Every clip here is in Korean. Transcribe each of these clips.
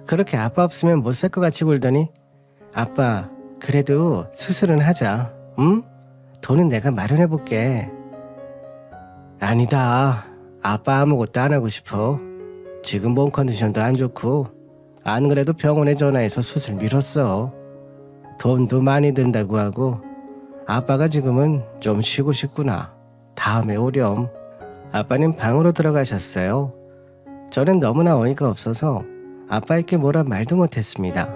그렇게 아빠 없으면 못 살 것 같이 굴더니 아빠 그래도 수술은 하자. 응? 돈은 내가 마련해 볼게. 아니다. 아빠 아무것도 안 하고 싶어. 지금 몸 컨디션도 안 좋고 안 그래도 병원에 전화해서 수술 미뤘어. 돈도 많이 든다고 하고 아빠가 지금은 좀 쉬고 싶구나. 다음에 오렴. 아빠는 방으로 들어가셨어요. 저는 너무나 어이가 없어서 아빠에게 뭐라 말도 못했습니다.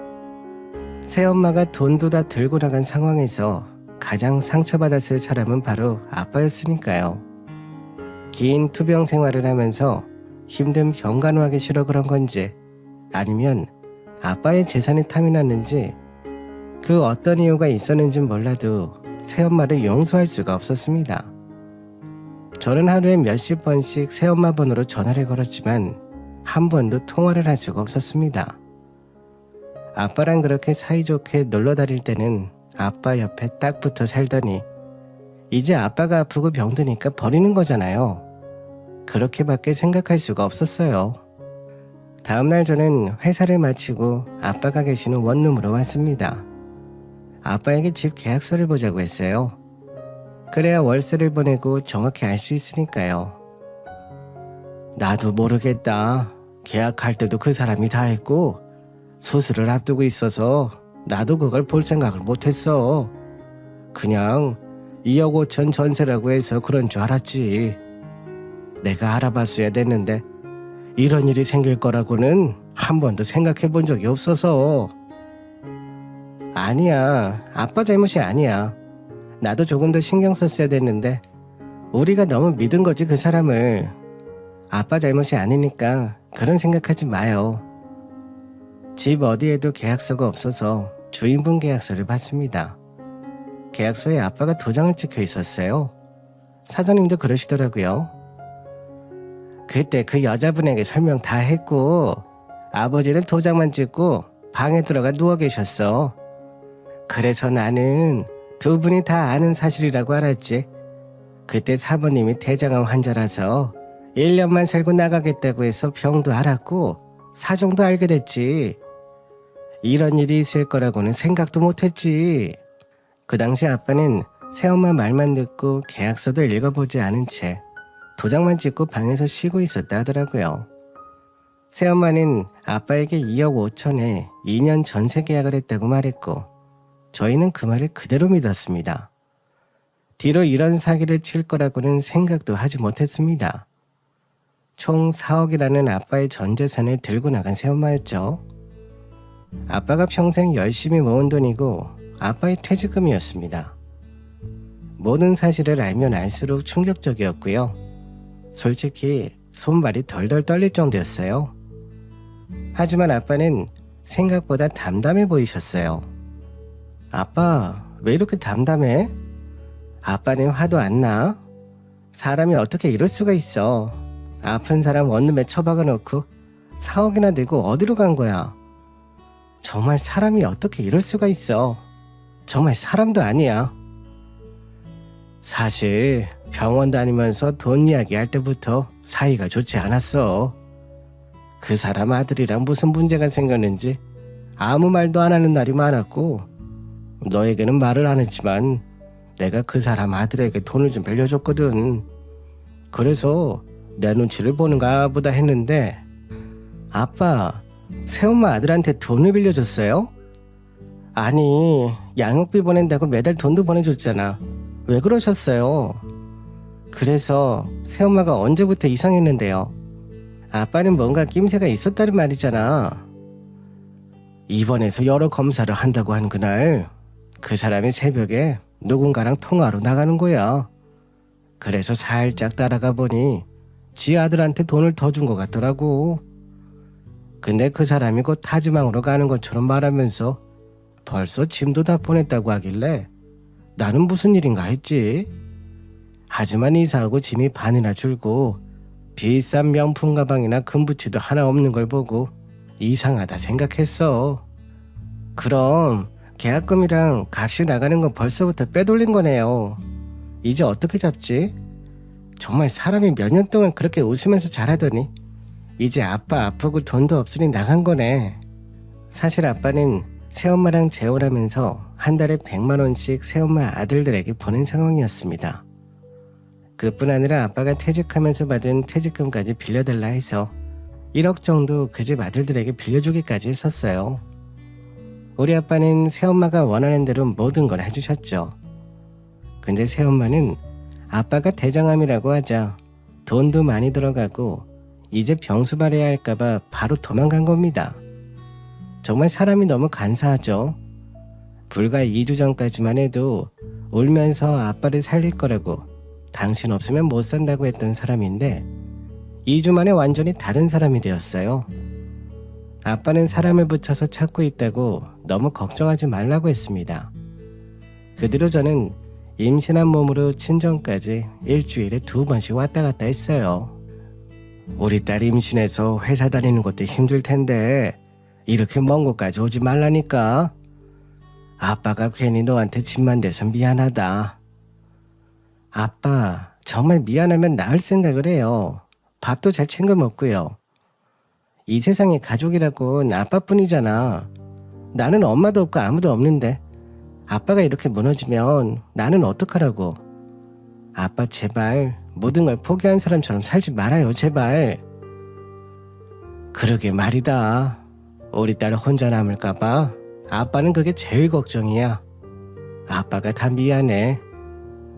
새엄마가 돈도 다 들고 나간 상황에서 가장 상처받았을 사람은 바로 아빠였으니까요. 긴 투병 생활을 하면서 힘든 병간호하기 싫어 그런 건지 아니면 아빠의 재산이 탐이 났는지 그 어떤 이유가 있었는진 몰라도 새엄마를 용서할 수가 없었습니다. 저는 하루에 몇십 번씩 새엄마 번호로 전화를 걸었지만 한 번도 통화를 할 수가 없었습니다. 아빠랑 그렇게 사이좋게 놀러 다닐 때는 아빠 옆에 딱 붙어 살더니 이제 아빠가 아프고 병드니까 버리는 거잖아요. 그렇게밖에 생각할 수가 없었어요. 다음날 저는 회사를 마치고 아빠가 계시는 원룸으로 왔습니다. 아빠에게 집 계약서를 보자고 했어요. 그래야 월세를 보내고 정확히 알 수 있으니까요. 나도 모르겠다. 계약할 때도 그 사람이 다 했고 수술을 앞두고 있어서 나도 그걸 볼 생각을 못했어. 그냥 2억 5천 전세라고 해서 그런 줄 알았지. 내가 알아봤어야 됐는데 이런 일이 생길 거라고는 한 번도 생각해 본 적이 없어서. 아니야. 아빠 잘못이 아니야. 나도 조금 더 신경 썼어야 됐는데 우리가 너무 믿은 거지 그 사람을. 아빠 잘못이 아니니까 그런 생각하지 마요. 집 어디에도 계약서가 없어서 주인분 계약서를 받습니다. 계약서에 아빠가 도장을 찍혀 있었어요. 사장님도 그러시더라고요. 그때 그 여자분에게 설명 다 했고 아버지는 도장만 찍고 방에 들어가 누워 계셨어. 그래서 나는 두 분이 다 아는 사실이라고 알았지. 그때 사모님이 대장암 환자라서 1년만 살고 나가겠다고 해서 병도 알았고 사정도 알게 됐지. 이런 일이 있을 거라고는 생각도 못했지. 그 당시 아빠는 새엄마 말만 듣고 계약서도 읽어보지 않은 채 도장만 찍고 방에서 쉬고 있었다 하더라고요. 새엄마는 아빠에게 2억 5천에 2년 전세 계약을 했다고 말했고 저희는 그 말을 그대로 믿었습니다. 뒤로 이런 사기를 칠 거라고는 생각도 하지 못했습니다. 총 4억이라는 아빠의 전 재산을 들고 나간 새엄마였죠. 아빠가 평생 열심히 모은 돈이고 아빠의 퇴직금이었습니다. 모든 사실을 알면 알수록 충격적이었고요. 솔직히 손발이 덜덜 떨릴 정도였어요. 하지만 아빠는 생각보다 담담해 보이셨어요. 아빠, 왜 이렇게 담담해? 아빠는 화도 안 나? 사람이 어떻게 이럴 수가 있어. 아픈 사람 원룸에 처박아 놓고 4억이나 내고 어디로 간 거야? 정말 사람이 어떻게 이럴 수가 있어. 정말 사람도 아니야. 사실 병원 다니면서 돈 이야기 할 때부터 사이가 좋지 않았어. 그 사람 아들이랑 무슨 문제가 생겼는지 아무 말도 안 하는 날이 많았고 너에게는 말을 안 했지만 내가 그 사람 아들에게 돈을 좀 빌려줬거든. 그래서 내 눈치를 보는가 보다 했는데 아빠, 새엄마 아들한테 돈을 빌려줬어요? 아니, 양육비 보낸다고 매달 돈도 보내줬잖아. 왜 그러셨어요? 그래서 새엄마가 언제부터 이상했는데요. 아빠는 뭔가 낌새가 있었다는 말이잖아. 입원해서 여러 검사를 한다고 한 그날 그 사람이 새벽에 누군가랑 통화로 나가는 거야. 그래서 살짝 따라가 보니 지 아들한테 돈을 더 준 것 같더라고. 근데 그 사람이 곧 타지망으로 가는 것처럼 말하면서 벌써 짐도 다 보냈다고 하길래 나는 무슨 일인가 했지. 하지만 이사하고 짐이 반이나 줄고 비싼 명품 가방이나 금부치도 하나 없는 걸 보고 이상하다 생각했어. 그럼 계약금이랑 값이 나가는 건 벌써부터 빼돌린 거네요. 이제 어떻게 잡지? 정말 사람이 몇 년 동안 그렇게 웃으면서 잘하더니 이제 아빠 아프고 돈도 없으니 나간 거네. 사실 아빠는 새엄마랑 재혼하면서 한 달에 100만 원씩 새엄마 아들들에게 보낸 상황이었습니다. 그뿐 아니라 아빠가 퇴직하면서 받은 퇴직금까지 빌려달라 해서 1억 정도 그 집 아들들에게 빌려주기까지 했었어요. 우리 아빠는 새엄마가 원하는 대로 모든 걸 해주셨죠. 근데 새엄마는 아빠가 대장암이라고 하자 돈도 많이 들어가고 이제 병수 발해야 할까봐 바로 도망간 겁니다. 정말 사람이 너무 간사하죠. 불과 2주 전까지만 해도 울면서 아빠를 살릴 거라고 당신 없으면 못 산다고 했던 사람인데 2주 만에 완전히 다른 사람이 되었어요. 아빠는 사람을 붙여서 찾고 있다고 너무 걱정하지 말라고 했습니다. 그 뒤로 저는 임신한 몸으로 친정까지 일주일에 2번씩 왔다 갔다 했어요. 우리 딸 임신해서 회사 다니는 것도 힘들 텐데 이렇게 먼 곳까지 오지 말라니까. 아빠가 괜히 너한테 짐만 돼서 미안하다. 아빠, 정말 미안하면 나을 생각을 해요. 밥도 잘 챙겨 먹고요. 이 세상에 가족이라곤 아빠뿐이잖아. 나는 엄마도 없고 아무도 없는데 아빠가 이렇게 무너지면 나는 어떡하라고. 아빠 제발 모든 걸 포기한 사람처럼 살지 말아요, 제발. 그러게 말이다. 우리 딸 혼자 남을까봐 아빠는 그게 제일 걱정이야. 아빠가 다 미안해.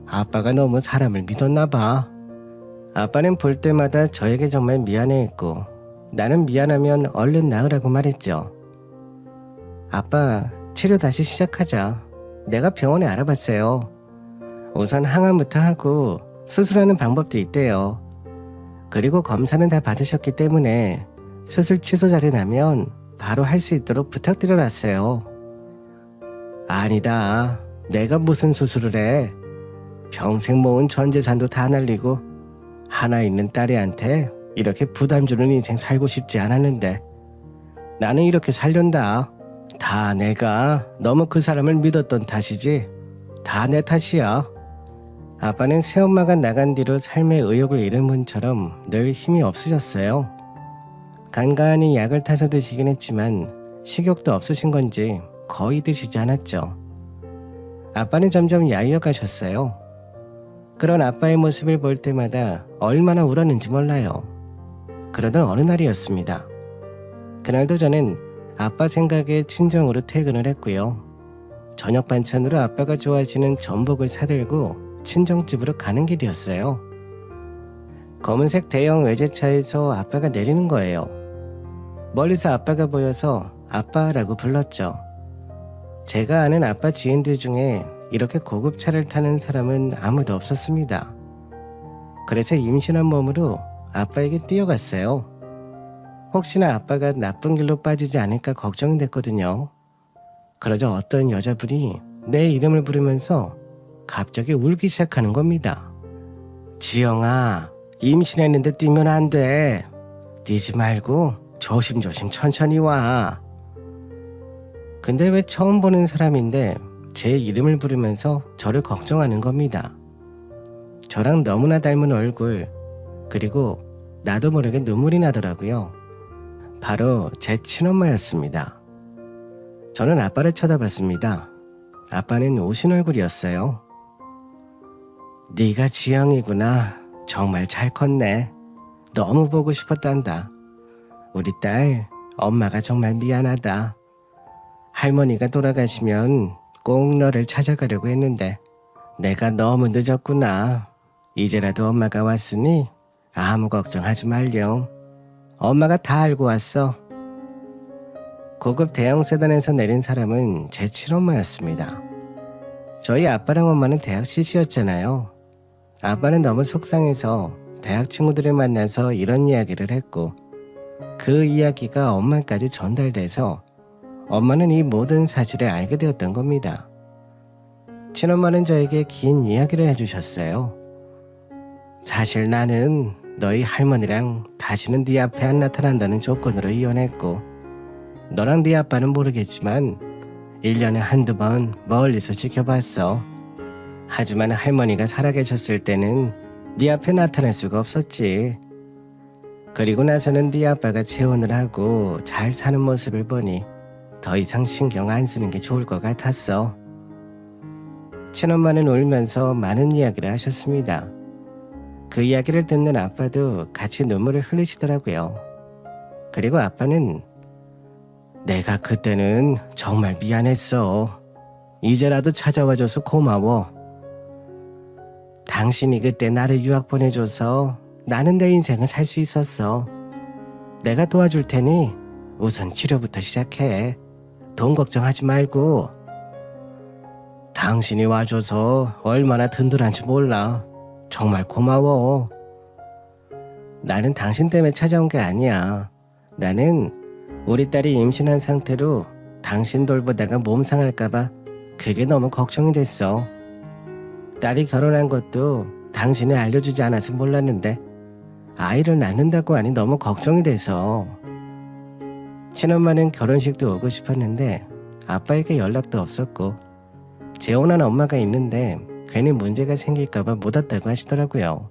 아빠가 너무 사람을 믿었나봐. 아빠는 볼 때마다 저에게 정말 미안해했고 나는 미안하면 얼른 나으라고 말했죠. 아빠, 치료 다시 시작하자. 내가 병원에 알아봤어요. 우선 항암부터 하고 수술하는 방법도 있대요. 그리고 검사는 다 받으셨기 때문에 수술 취소 자료 나면 바로 할 수 있도록 부탁드려놨어요. 아니다. 내가 무슨 수술을 해. 평생 모은 전 재산도 다 날리고 하나 있는 딸애한테 이렇게 부담 주는 인생 살고 싶지 않았는데 나는 이렇게 살련다. 다 내가 너무 그 사람을 믿었던 탓이지. 다 내 탓이야. 아빠는 새엄마가 나간 뒤로 삶의 의욕을 잃은 분처럼 늘 힘이 없으셨어요. 간간히 약을 타서 드시긴 했지만 식욕도 없으신 건지 거의 드시지 않았죠. 아빠는 점점 야위어 가셨어요. 그런 아빠의 모습을 볼 때마다 얼마나 울었는지 몰라요. 그러던 어느 날이었습니다. 그날도 저는 아빠 생각에 친정으로 퇴근을 했고요. 저녁 반찬으로 아빠가 좋아하시는 전복을 사들고 친정집으로 가는 길이었어요. 검은색 대형 외제차에서 아빠가 내리는 거예요. 멀리서 아빠가 보여서 아빠라고 불렀죠. 제가 아는 아빠 지인들 중에 이렇게 고급차를 타는 사람은 아무도 없었습니다. 그래서 임신한 몸으로 아빠에게 뛰어갔어요. 혹시나 아빠가 나쁜 길로 빠지지 않을까 걱정이 됐거든요. 그러자 어떤 여자분이 내 이름을 부르면서 갑자기 울기 시작하는 겁니다. 지영아, 임신했는데 뛰면 안 돼. 뛰지 말고 조심조심 천천히 와. 근데 왜 처음 보는 사람인데 제 이름을 부르면서 저를 걱정하는 겁니다. 저랑 너무나 닮은 얼굴, 그리고 나도 모르게 눈물이 나더라고요. 바로 제 친엄마였습니다. 저는 아빠를 쳐다봤습니다. 아빠는 우신 얼굴이었어요. 네가 지영이구나. 정말 잘 컸네. 너무 보고 싶었단다. 우리 딸, 엄마가 정말 미안하다. 할머니가 돌아가시면 꼭 너를 찾아가려고 했는데 내가 너무 늦었구나. 이제라도 엄마가 왔으니 아무 걱정하지 말렴. 엄마가 다 알고 왔어. 고급 대형 세단에서 내린 사람은 제 친엄마였습니다. 저희 아빠랑 엄마는 대학 CC였잖아요. 아빠는 너무 속상해서 대학 친구들을 만나서 이런 이야기를 했고 그 이야기가 엄마까지 전달돼서 엄마는 이 모든 사실을 알게 되었던 겁니다. 친엄마는 저에게 긴 이야기를 해주셨어요. 사실 나는 너희 할머니랑 다시는 네 앞에 안 나타난다는 조건으로 이혼했고 너랑 네 아빠는 모르겠지만 1년에 한두 번 멀리서 지켜봤어. 하지만 할머니가 살아계셨을 때는 네 앞에 나타날 수가 없었지. 그리고 나서는 네 아빠가 재혼을 하고 잘 사는 모습을 보니 더 이상 신경 안 쓰는 게 좋을 것 같았어. 친엄마는 울면서 많은 이야기를 하셨습니다. 그 이야기를 듣는 아빠도 같이 눈물을 흘리시더라고요. 그리고 아빠는 내가 그때는 정말 미안했어. 이제라도 찾아와줘서 고마워. 당신이 그때 나를 유학 보내줘서 나는 내 인생을 살 수 있었어. 내가 도와줄 테니 우선 치료부터 시작해. 돈 걱정하지 말고. 당신이 와줘서 얼마나 든든한지 몰라. 정말 고마워. 나는 당신 때문에 찾아온 게 아니야. 나는 우리 딸이 임신한 상태로 당신 돌보다가 몸 상할까봐 그게 너무 걱정이 됐어. 딸이 결혼한 것도 당신이 알려주지 않아서 몰랐는데 아이를 낳는다고 하니 너무 걱정이 돼서. 친엄마는 결혼식도 오고 싶었는데 아빠에게 연락도 없었고 재혼한 엄마가 있는데 괜히 문제가 생길까봐 못 왔다고 하시더라고요.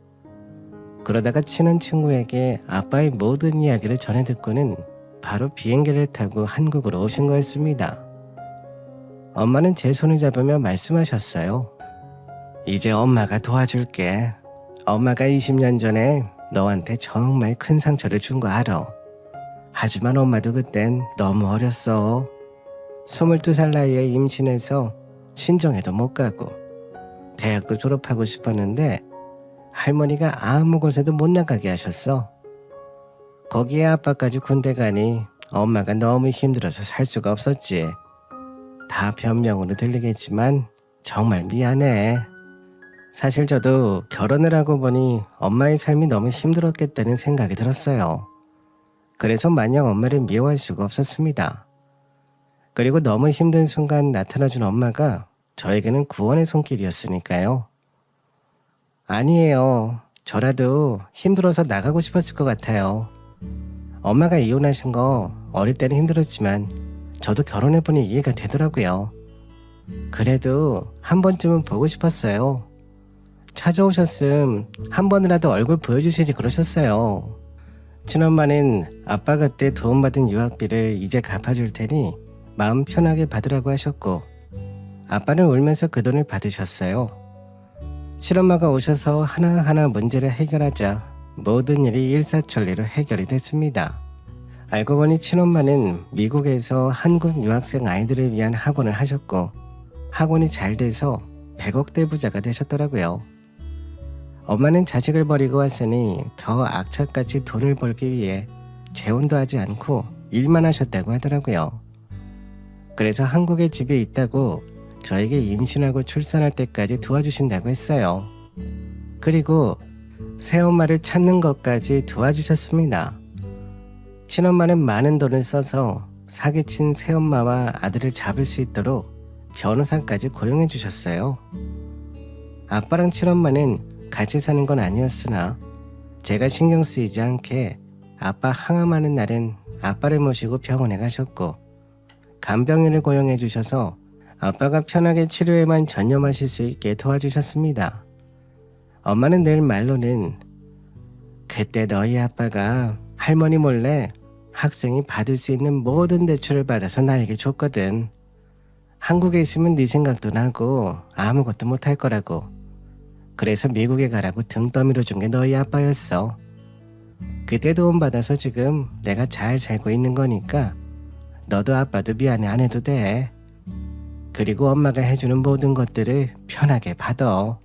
그러다가 친한 친구에게 아빠의 모든 이야기를 전해 듣고는 바로 비행기를 타고 한국으로 오신 거였습니다. 엄마는 제 손을 잡으며 말씀하셨어요. 이제 엄마가 도와줄게. 엄마가 20년 전에 너한테 정말 큰 상처를 준 거 알아. 하지만 엄마도 그땐 너무 어렸어. 22살 나이에 임신해서 친정에도 못 가고 대학도 졸업하고 싶었는데 할머니가 아무 곳에도 못 나가게 하셨어. 거기에 아빠까지 군대 가니 엄마가 너무 힘들어서 살 수가 없었지. 다 변명으로 들리겠지만 정말 미안해. 사실 저도 결혼을 하고 보니 엄마의 삶이 너무 힘들었겠다는 생각이 들었어요. 그래서 마냥 엄마를 미워할 수가 없었습니다. 그리고 너무 힘든 순간 나타나준 엄마가 저에게는 구원의 손길이었으니까요. 아니에요. 저라도 힘들어서 나가고 싶었을 것 같아요. 엄마가 이혼하신 거 어릴 때는 힘들었지만 저도 결혼해보니 이해가 되더라고요. 그래도 한 번쯤은 보고 싶었어요. 찾아오셨음 한 번이라도 얼굴 보여주시지 그러셨어요. 친엄마는 아빠 그때 도움받은 유학비를 이제 갚아줄 테니 마음 편하게 받으라고 하셨고 아빠는 울면서 그 돈을 받으셨어요. 친엄마가 오셔서 하나하나 문제를 해결하자 모든 일이 일사천리로 해결이 됐습니다. 알고 보니 친엄마는 미국에서 한국 유학생 아이들을 위한 학원을 하셨고 학원이 잘 돼서 100억대 부자가 되셨더라고요. 엄마는 자식을 버리고 왔으니 더 악착같이 돈을 벌기 위해 재혼도 하지 않고 일만 하셨다고 하더라고요. 그래서 한국에 집에 있다고 저에게 임신하고 출산할 때까지 도와주신다고 했어요. 그리고 새엄마를 찾는 것까지 도와주셨습니다. 친엄마는 많은 돈을 써서 사기친 새엄마와 아들을 잡을 수 있도록 변호사까지 고용해 주셨어요. 아빠랑 친엄마는 같이 사는 건 아니었으나 제가 신경 쓰이지 않게 아빠 항암하는 날엔 아빠를 모시고 병원에 가셨고 간병인을 고용해 주셔서 아빠가 편하게 치료에만 전념하실 수 있게 도와주셨습니다. 엄마는 늘 말로는 그때 너희 아빠가 할머니 몰래 학생이 받을 수 있는 모든 대출을 받아서 나에게 줬거든. 한국에 있으면 네 생각도 나고 아무것도 못할 거라고. 그래서 미국에 가라고 등 떠밀어 준 게 너희 아빠였어. 그때 도움 받아서 지금 내가 잘 살고 있는 거니까 너도 아빠도 미안해 안 해도 돼. 그리고 엄마가 해주는 모든 것들을 편하게 받아.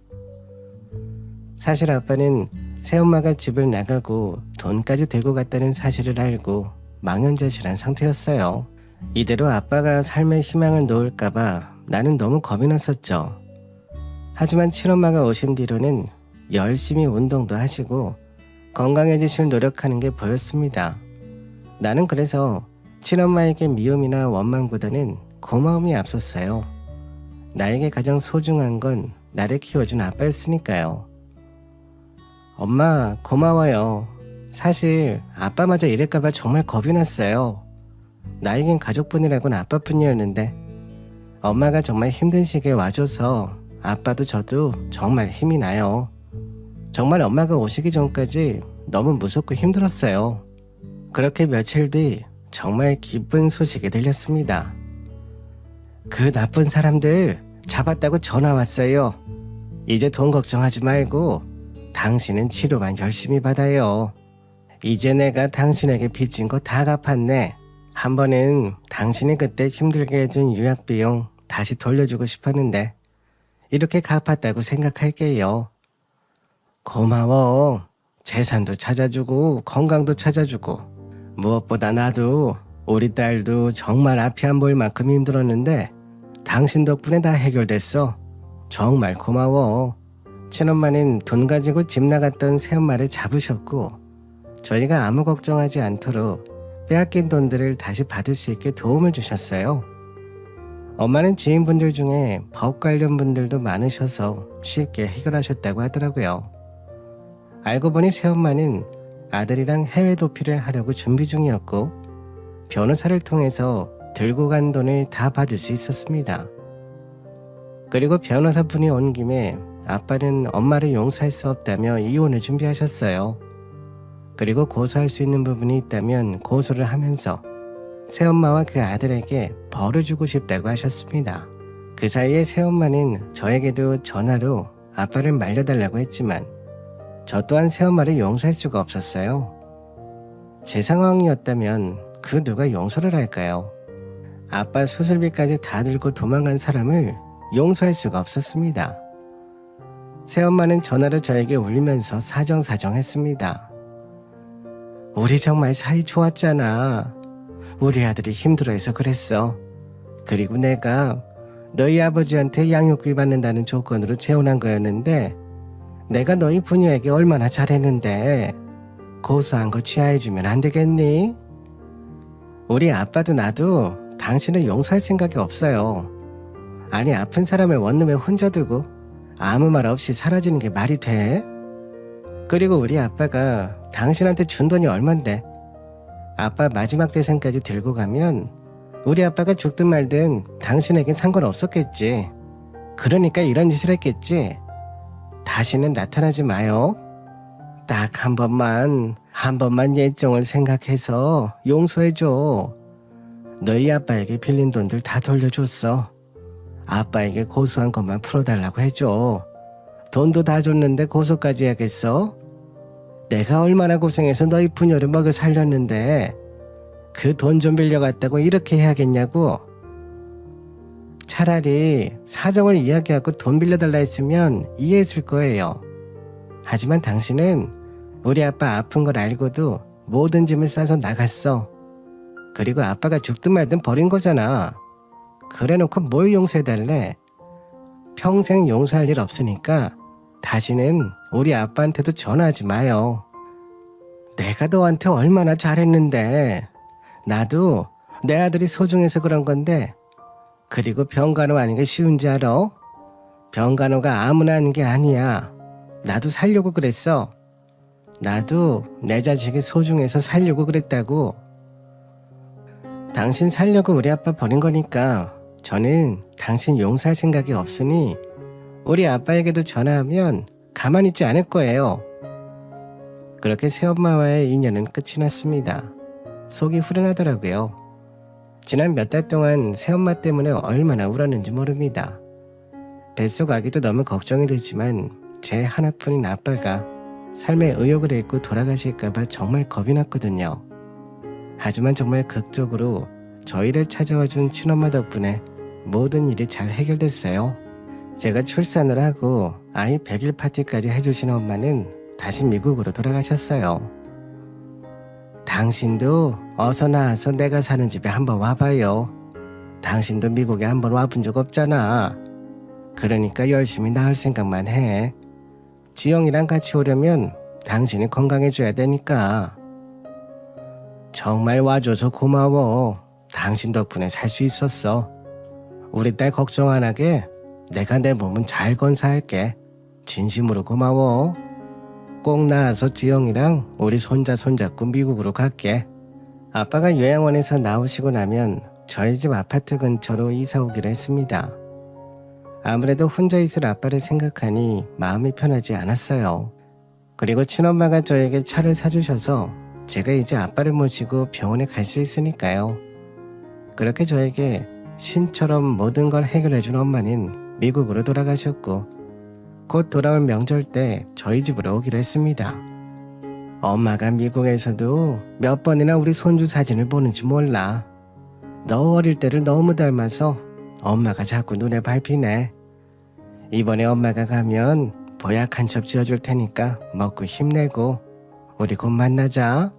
사실 아빠는 새엄마가 집을 나가고 돈까지 들고 갔다는 사실을 알고 망연자실한 상태였어요. 이대로 아빠가 삶의 희망을 놓을까봐 나는 너무 겁이 났었죠. 하지만 친엄마가 오신 뒤로는 열심히 운동도 하시고 건강해지실 노력하는 게 보였습니다. 나는 그래서 친엄마에게 미움이나 원망보다는 고마움이 앞섰어요. 나에게 가장 소중한 건 나를 키워준 아빠였으니까요. 엄마 고마워요. 사실 아빠마저 이럴까봐 정말 겁이 났어요. 나에겐 가족분이라고는 아빠뿐이었는데 엄마가 정말 힘든 시기에 와줘서 아빠도 저도 정말 힘이 나요. 정말 엄마가 오시기 전까지 너무 무섭고 힘들었어요. 그렇게 며칠 뒤 정말 기쁜 소식이 들렸습니다. 그 나쁜 사람들 잡았다고 전화 왔어요. 이제 돈 걱정하지 말고 당신은 치료만 열심히 받아요. 이제 내가 당신에게 빚진 거 다 갚았네. 한 번은 당신이 그때 힘들게 해준 유약 비용 다시 돌려주고 싶었는데 이렇게 갚았다고 생각할게요. 고마워. 재산도 찾아주고 건강도 찾아주고 무엇보다 나도 우리 딸도 정말 앞이 안 보일 만큼 힘들었는데 당신 덕분에 다 해결됐어. 정말 고마워. 친엄마는 돈 가지고 집 나갔던 새엄마를 잡으셨고 저희가 아무 걱정하지 않도록 빼앗긴 돈들을 다시 받을 수 있게 도움을 주셨어요. 엄마는 지인분들 중에 법 관련 분들도 많으셔서 쉽게 해결하셨다고 하더라고요. 알고 보니 새엄마는 아들이랑 해외 도피를 하려고 준비 중이었고 변호사를 통해서 들고 간 돈을 다 받을 수 있었습니다. 그리고 변호사분이 온 김에 아빠는 엄마를 용서할 수 없다며 이혼을 준비하셨어요. 그리고 고소할 수 있는 부분이 있다면 고소를 하면서 새엄마와 그 아들에게 벌을 주고 싶다고 하셨습니다. 그 사이에 새엄마는 저에게도 전화로 아빠를 말려달라고 했지만 저 또한 새엄마를 용서할 수가 없었어요. 제 상황이었다면 그 누가 용서를 할까요? 아빠 수술비까지 다 들고 도망간 사람을 용서할 수가 없었습니다. 새엄마는 전화로 저에게 울면서 사정사정했습니다. 우리 정말 사이 좋았잖아. 우리 아들이 힘들어해서 그랬어. 그리고 내가 너희 아버지한테 양육비 받는다는 조건으로 재혼한 거였는데 내가 너희 부녀에게 얼마나 잘했는데 고소한 거 취하해주면 안 되겠니? 우리 아빠도 나도 당신을 용서할 생각이 없어요. 아니 아픈 사람을 원룸에 혼자 두고 아무 말 없이 사라지는 게 말이 돼? 그리고 우리 아빠가 당신한테 준 돈이 얼만데 아빠 마지막 재산까지 들고 가면 우리 아빠가 죽든 말든 당신에겐 상관없었겠지. 그러니까 이런 짓을 했겠지. 다시는 나타나지 마요. 딱 한 번만 예정을 생각해서 용서해줘. 너희 아빠에게 빌린 돈들 다 돌려줬어. 아빠에게 고소한 것만 풀어달라고 해줘. 돈도 다 줬는데 고소까지 해야겠어? 내가 얼마나 고생해서 너희 부녀를 먹여 살렸는데 그 돈 좀 빌려갔다고 이렇게 해야겠냐고? 차라리 사정을 이야기하고 돈 빌려달라 했으면 이해했을 거예요. 하지만 당신은 우리 아빠 아픈 걸 알고도 모든 짐을 싸서 나갔어. 그리고 아빠가 죽든 말든 버린 거잖아. 그래놓고 뭘 용서해달래? 평생 용서할 일 없으니까 다시는 우리 아빠한테도 전화하지 마요. 내가 너한테 얼마나 잘했는데. 나도 내 아들이 소중해서 그런 건데. 그리고 병간호 아닌 게 쉬운지 알아? 병간호가 아무나 하는 게 아니야. 나도 살려고 그랬어. 나도 내 자식이 소중해서 살려고 그랬다고. 당신 살려고 우리 아빠 버린 거니까 저는 당신 용서할 생각이 없으니 우리 아빠에게도 전화하면 가만히 있지 않을 거예요. 그렇게 새엄마와의 인연은 끝이 났습니다. 속이 후련하더라고요. 지난 몇 달 동안 새엄마 때문에 얼마나 울었는지 모릅니다. 뱃속 아기도 너무 걱정이 되지만 제 하나뿐인 아빠가 삶의 의욕을 잃고 돌아가실까봐 정말 겁이 났거든요. 하지만 정말 극적으로 저희를 찾아와준 친엄마 덕분에 모든 일이 잘 해결됐어요. 제가 출산을 하고 아이 100일 파티까지 해주신 엄마는 다시 미국으로 돌아가셨어요. 당신도 어서 나와서 내가 사는 집에 한번 와봐요. 당신도 미국에 한번 와본 적 없잖아. 그러니까 열심히 나을 생각만 해. 지영이랑 같이 오려면 당신이 건강해져야 되니까. 정말 와줘서 고마워. 당신 덕분에 살 수 있었어. 우리 딸 걱정 안 하게 내가 내 몸은 잘 건사할게. 진심으로 고마워. 꼭 나와서 지영이랑 우리 손자 손잡고 미국으로 갈게. 아빠가 요양원에서 나오시고 나면 저희 집 아파트 근처로 이사 오기로 했습니다. 아무래도 혼자 있을 아빠를 생각하니 마음이 편하지 않았어요. 그리고 친엄마가 저에게 차를 사주셔서 제가 이제 아빠를 모시고 병원에 갈 수 있으니까요. 그렇게 저에게 신처럼 모든 걸 해결해준 엄마는 미국으로 돌아가셨고 곧 돌아올 명절 때 저희 집으로 오기로 했습니다. 엄마가 미국에서도 몇 번이나 우리 손주 사진을 보는지 몰라. 너 어릴 때를 너무 닮아서 엄마가 자꾸 눈에 밟히네. 이번에 엄마가 가면 보약 한 첩 지어줄 테니까 먹고 힘내고 우리 곧 만나자.